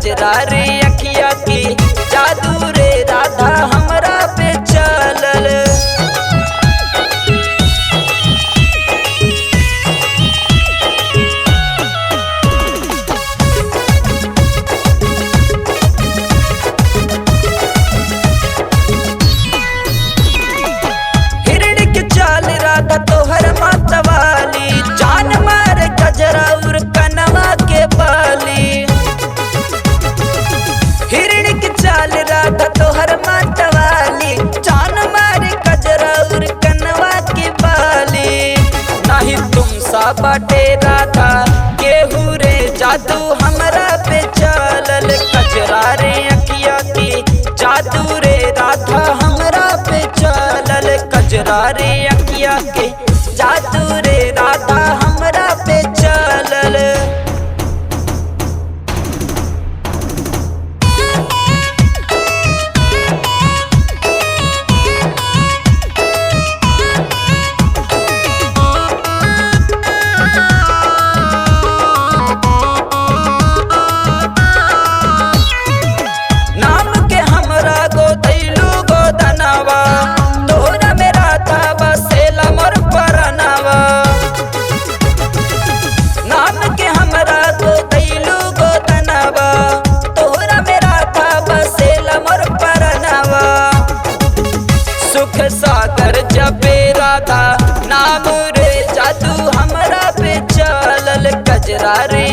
कजरा रे अखिया के जादू रे राधा हमरा पे चलल। हिरण के चाल राधा तोहर मतवाली, जान मार कजरा उर कनवा के बाली। हिरण के चाल राधा तोहर मतवाली, जान मार कजरा उर कनवा के बाली। नहीं तुम सा बाटे राधा केहू रे जादू हमरा पे चलल। कजरा रे अखिया के जादू रे राधा हमरा पे चलल। कजरा रे अखिया के जादू रे राधा हमरा पे चलल। नाम के हमरा गोदैलू गोदनवा, तोहरा मेरा था बसेला मोर परनवा। नाम के हमरा गोदैलू गोदनवा, तोहरा मेरा था बसेला मोर परनवा। सुख सागर जपे राधा नाम रे जादू हमरा पे चलल। कजरा रे